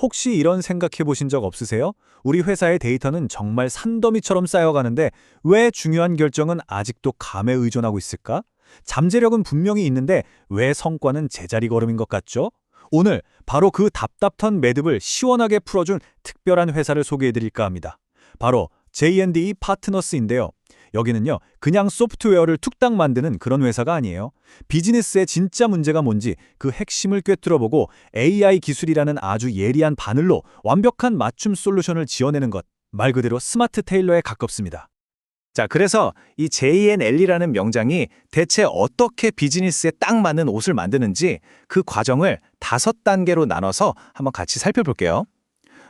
혹시 이런 생각해 보신 적 없으세요? 우리 회사의 데이터는 정말 산더미처럼 쌓여가는데 왜 중요한 결정은 아직도 감에 의존하고 있을까? 잠재력은 분명히 있는데 왜 성과는 제자리 걸음인 것 같죠? 오늘 바로 그 답답한 매듭을 시원하게 풀어준 특별한 회사를 소개해 드릴까 합니다. 바로 J&D 파트너스인데요. 여기는요, 그냥 소프트웨어를 툭딱 만드는 그런 회사가 아니에요. 비즈니스의 진짜 문제가 뭔지 그 핵심을 꿰뚫어보고 AI 기술이라는 아주 예리한 바늘로 완벽한 맞춤 솔루션을 지어내는 것. 말 그대로 스마트 테일러에 가깝습니다. 자, 그래서 이 JNL이라는 명장이 대체 어떻게 비즈니스에 딱 맞는 옷을 만드는지 그 과정을 5단계로 나눠서 한번 같이 살펴볼게요.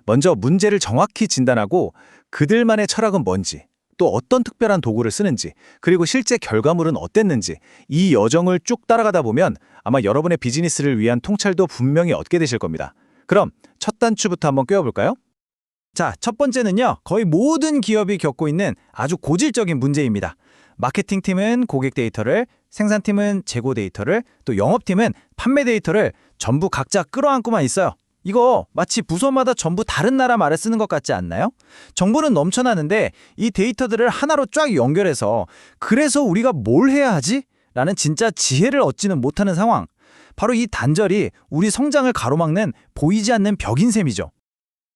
먼저 문제를 정확히 진단하고 그들만의 철학은 뭔지, 또 어떤 특별한 도구를 쓰는지, 그리고 실제 결과물은 어땠는지 이 여정을 쭉 따라가다 보면 아마 여러분의 비즈니스를 위한 통찰도 분명히 얻게 되실 겁니다. 그럼 첫 단추부터 한번 꿰어볼까요? 자, 첫 번째는요, 거의 모든 기업이 겪고 있는 아주 고질적인 문제입니다. 마케팅팀은 고객 데이터를, 생산팀은 재고 데이터를, 또 영업팀은 판매 데이터를 전부 각자 끌어안고만 있어요. 이거 마치 부서마다 전부 다른 나라 말을 쓰는 것 같지 않나요? 정보는 넘쳐나는데 이 데이터들을 하나로 쫙 연결해서 그래서 우리가 뭘 해야 하지? 라는 진짜 지혜를 얻지는 못하는 상황. 바로 이 단절이 우리 성장을 가로막는 보이지 않는 벽인 셈이죠.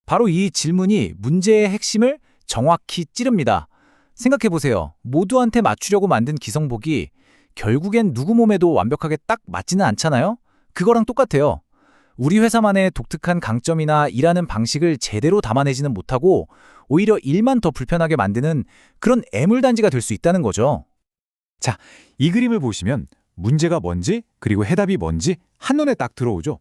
바로 이 질문이 문제의 핵심을 정확히 찌릅니다. 생각해보세요. 모두한테 맞추려고 만든 기성복이 결국엔 누구 몸에도 완벽하게 딱 맞지는 않잖아요? 그거랑 똑같아요. 우리 회사만의 독특한 강점이나 일하는 방식을 제대로 담아내지는 못하고 오히려 일만 더 불편하게 만드는 그런 애물단지가 될 수 있다는 거죠. 자, 이 그림을 보시면 문제가 뭔지 그리고 해답이 뭔지 한눈에 딱 들어오죠.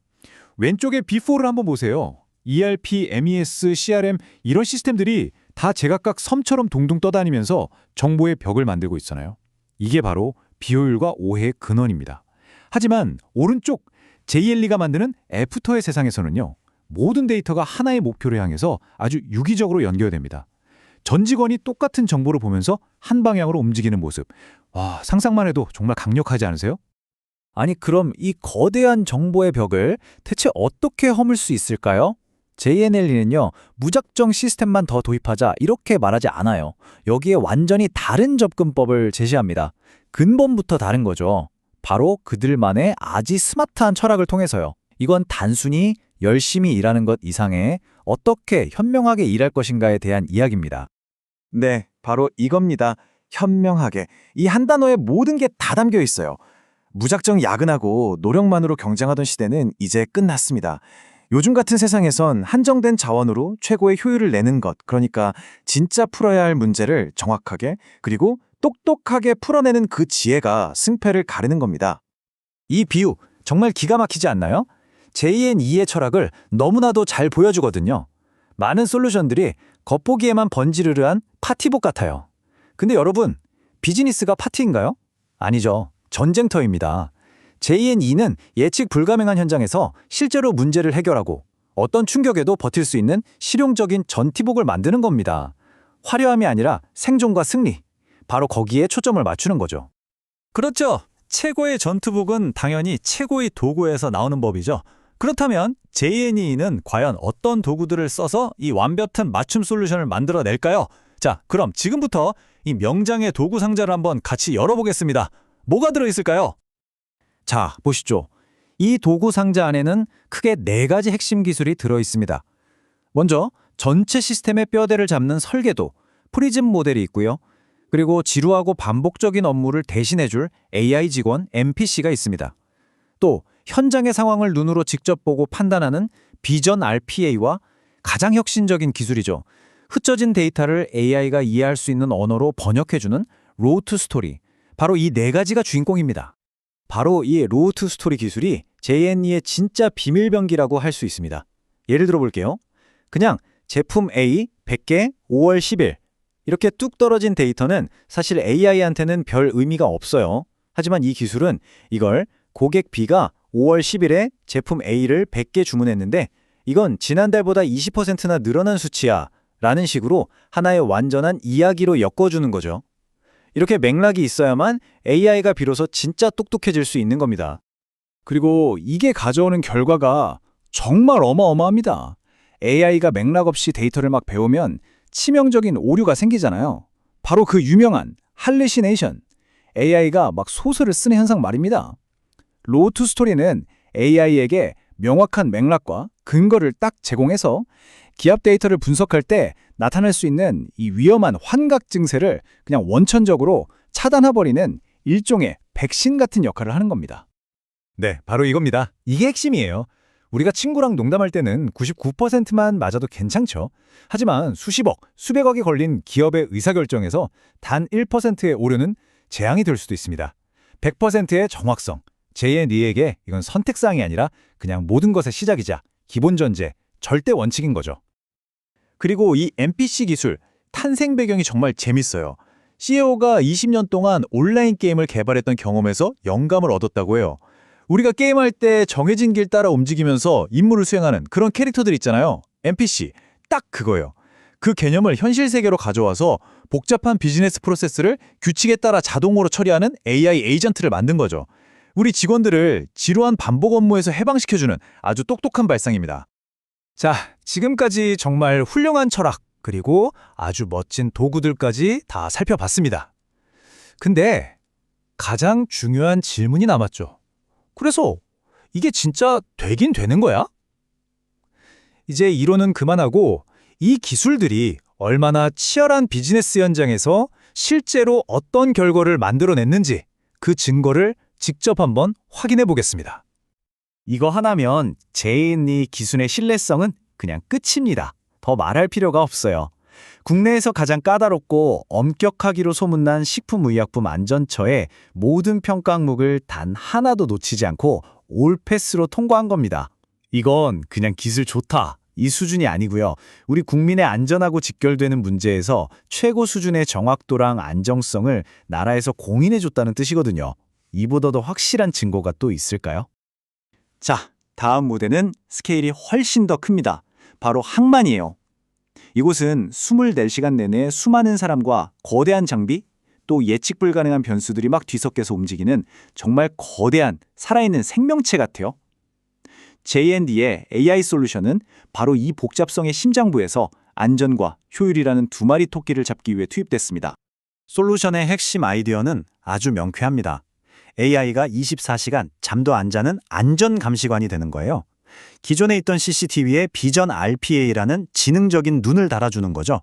왼쪽에 비포를 한번 보세요. ERP, MES, CRM 이런 시스템들이 다 제각각 섬처럼 둥둥 떠다니면서 정보의 벽을 만들고 있잖아요. 이게 바로 비효율과 오해의 근원입니다. 하지만 오른쪽 JLE가 만드는 애프터의 세상에서는요, 모든 데이터가 하나의 목표를 향해서 아주 유기적으로 연결됩니다. 전 직원이 똑같은 정보를 보면서 한 방향으로 움직이는 모습. 와, 상상만 해도 정말 강력하지 않으세요? 아니, 그럼 이 거대한 정보의 벽을 대체 어떻게 허물 수 있을까요? JNLE는요, 무작정 시스템만 더 도입하자 이렇게 말하지 않아요. 여기에 완전히 다른 접근법을 제시합니다. 근본부터 다른 거죠. 바로 그들만의 아주 스마트한 철학을 통해서요. 이건 단순히 열심히 일하는 것 이상의 어떻게 현명하게 일할 것인가에 대한 이야기입니다. 네, 바로 이겁니다. 현명하게. 이 한 단어에 모든 게 다 담겨 있어요. 무작정 야근하고 노력만으로 경쟁하던 시대는 이제 끝났습니다. 요즘 같은 세상에선 한정된 자원으로 최고의 효율을 내는 것, 그러니까 진짜 풀어야 할 문제를 정확하게 그리고 똑똑하게 풀어내는 그 지혜가 승패를 가르는 겁니다. 이 비유 정말 기가 막히지 않나요? JN2의 철학을 너무나도 잘 보여주거든요. 많은 솔루션들이 겉보기에만 번지르르한 파티복 같아요. 근데 여러분, 비즈니스가 파티인가요? 아니죠. 전쟁터입니다. JN2는 예측 불가능한 현장에서 실제로 문제를 해결하고 어떤 충격에도 버틸 수 있는 실용적인 전티복을 만드는 겁니다. 화려함이 아니라 생존과 승리. 바로 거기에 초점을 맞추는 거죠. 그렇죠. 최고의 전투복은 당연히 최고의 도구에서 나오는 법이죠. 그렇다면 JNE는 과연 어떤 도구들을 써서 이 완벽한 맞춤 솔루션을 만들어낼까요? 자, 그럼 지금부터 이 명장의 도구 상자를 한번 같이 열어보겠습니다. 뭐가 들어있을까요? 자, 보시죠. 이 도구 상자 안에는 크게 4가지 핵심 기술이 들어있습니다. 먼저 전체 시스템의 뼈대를 잡는 설계도, 프리즘 모델이 있고요. 그리고 지루하고 반복적인 업무를 대신해줄 AI 직원 MPC가 있습니다. 또 현장의 상황을 눈으로 직접 보고 판단하는 비전 RPA와 가장 혁신적인 기술이죠. 흩어진 데이터를 AI가 이해할 수 있는 언어로 번역해주는 로우 투 스토리. 바로 이 4가지가 주인공입니다. 바로 이 로우 투 스토리 기술이 JNE의 진짜 비밀병기라고 할 수 있습니다. 예를 들어 볼게요. 그냥 제품 A 100개 5월 10일 이렇게 뚝 떨어진 데이터는 사실 AI한테는 별 의미가 없어요. 하지만 이 기술은 이걸 고객 B가 5월 10일에 제품 A를 100개 주문했는데 이건 지난달보다 20%나 늘어난 수치야 라는 식으로 하나의 완전한 이야기로 엮어주는 거죠. 이렇게 맥락이 있어야만 AI가 비로소 진짜 똑똑해질 수 있는 겁니다. 그리고 이게 가져오는 결과가 정말 어마어마합니다. AI가 맥락 없이 데이터를 막 배우면 치명적인 오류가 생기잖아요. 바로 그 유명한 할루시네이션, AI가 막 소설을 쓰는 현상 말입니다. 로우 투 스토리는 AI에게 명확한 맥락과 근거를 딱 제공해서 기업 데이터를 분석할 때 나타날 수 있는 이 위험한 환각 증세를 그냥 원천적으로 차단해버리는 일종의 백신 같은 역할을 하는 겁니다. 네, 바로 이겁니다. 이게 핵심이에요. 우리가 친구랑 농담할 때는 99%만 맞아도 괜찮죠. 하지만 수십억, 수백억이 걸린 기업의 의사결정에서 단 1%의 오류는 재앙이 될 수도 있습니다. 100%의 정확성, J&E에게 이건 선택사항이 아니라 그냥 모든 것의 시작이자 기본 전제, 절대 원칙인 거죠. 그리고 이 NPC 기술 탄생 배경이 정말 재밌어요. CEO가 20년 동안 온라인 게임을 개발했던 경험에서 영감을 얻었다고 해요. 우리가 게임할 때 정해진 길 따라 움직이면서 임무를 수행하는 그런 캐릭터들 있잖아요. NPC. 딱 그거예요. 그 개념을 현실 세계로 가져와서 복잡한 비즈니스 프로세스를 규칙에 따라 자동으로 처리하는 AI 에이전트를 만든 거죠. 우리 직원들을 지루한 반복 업무에서 해방시켜주는 아주 똑똑한 발상입니다. 자, 지금까지 정말 훌륭한 철학, 그리고 아주 멋진 도구들까지 다 살펴봤습니다. 근데 가장 중요한 질문이 남았죠. 그래서 이게 진짜 되긴 되는 거야? 이제 이론은 그만하고 이 기술들이 얼마나 치열한 비즈니스 현장에서 실제로 어떤 결과를 만들어냈는지 그 증거를 직접 한번 확인해 보겠습니다. 이거 하나면 J&E 기술의 신뢰성은 그냥 끝입니다. 더 말할 필요가 없어요. 국내에서 가장 까다롭고 엄격하기로 소문난 식품의약품 안전처의 모든 평가 항목을 단 하나도 놓치지 않고 올패스로 통과한 겁니다. 이건 그냥 기술 좋다, 이 수준이 아니고요. 우리 국민의 안전하고 직결되는 문제에서 최고 수준의 정확도랑 안정성을 나라에서 공인해줬다는 뜻이거든요. 이보다 더 확실한 증거가 또 있을까요? 자, 다음 무대는 스케일이 훨씬 더 큽니다. 바로 항만이에요. 이곳은 24시간 내내 수많은 사람과 거대한 장비, 또 예측 불가능한 변수들이 막 뒤섞여서 움직이는 정말 거대한 살아있는 생명체 같아요. J&E의 AI 솔루션은 바로 이 복잡성의 심장부에서 안전과 효율이라는 두 마리 토끼를 잡기 위해 투입됐습니다. 솔루션의 핵심 아이디어는 아주 명쾌합니다. AI가 24시간 잠도 안 자는 안전 감시관이 되는 거예요. 기존에 있던 CCTV에 비전 RPA라는 지능적인 눈을 달아주는 거죠.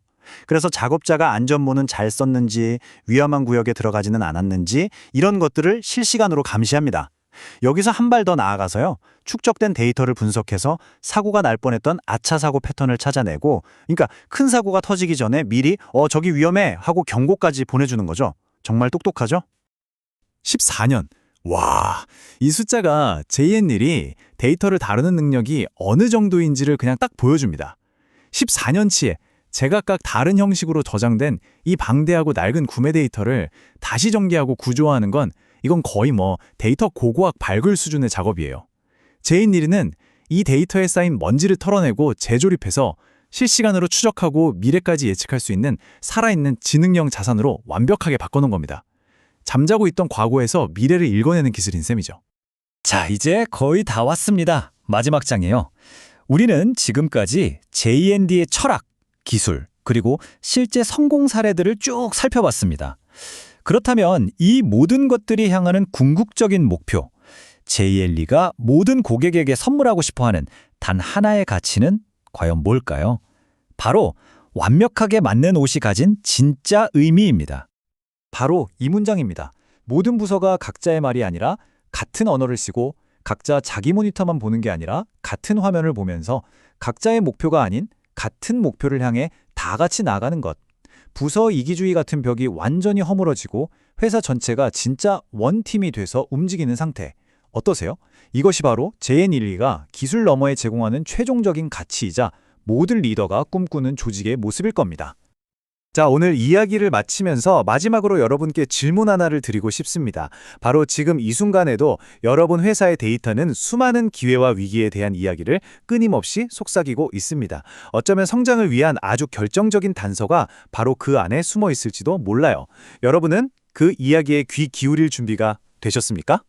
그래서 작업자가 안전모는 잘 썼는지, 위험한 구역에 들어가지는 않았는지 이런 것들을 실시간으로 감시합니다. 여기서 한 발 더 나아가서요. 축적된 데이터를 분석해서 사고가 날 뻔했던 아차 사고 패턴을 찾아내고, 그러니까 큰 사고가 터지기 전에 미리 저기 위험해 하고 경고까지 보내주는 거죠. 정말 똑똑하죠? 14년. 와, 이 숫자가 J&E이 데이터를 다루는 능력이 어느 정도인지를 그냥 딱 보여줍니다. 14년치에 제각각 다른 형식으로 저장된 이 방대하고 낡은 구매 데이터를 다시 전개하고 구조화하는 건 이건 거의 데이터 고고학 발굴 수준의 작업이에요. J&E는 이 데이터에 쌓인 먼지를 털어내고 재조립해서 실시간으로 추적하고 미래까지 예측할 수 있는 살아있는 지능형 자산으로 완벽하게 바꿔놓은 겁니다. 잠자고 있던 과거에서 미래를 읽어내는 기술인 셈이죠. 자, 이제 거의 다 왔습니다. 마지막 장이에요. 우리는 지금까지 J&E의 철학, 기술, 그리고 실제 성공 사례들을 쭉 살펴봤습니다. 그렇다면 이 모든 것들이 향하는 궁극적인 목표, J&E가 모든 고객에게 선물하고 싶어하는 단 하나의 가치는 과연 뭘까요? 바로 완벽하게 맞는 옷이 가진 진짜 의미입니다. 바로 이 문장입니다. 모든 부서가 각자의 말이 아니라 같은 언어를 쓰고 각자 자기 모니터만 보는 게 아니라 같은 화면을 보면서 각자의 목표가 아닌 같은 목표를 향해 다 같이 나가는 것. 부서 이기주의 같은 벽이 완전히 허물어지고 회사 전체가 진짜 원팀이 돼서 움직이는 상태. 어떠세요? 이것이 바로 J&E가 기술 너머에 제공하는 최종적인 가치이자 모든 리더가 꿈꾸는 조직의 모습일 겁니다. 자, 오늘 이야기를 마치면서 마지막으로 여러분께 질문 하나를 드리고 싶습니다. 바로 지금 이 순간에도 여러분 회사의 데이터는 수많은 기회와 위기에 대한 이야기를 끊임없이 속삭이고 있습니다. 어쩌면 성장을 위한 아주 결정적인 단서가 바로 그 안에 숨어 있을지도 몰라요. 여러분은 그 이야기에 귀 기울일 준비가 되셨습니까?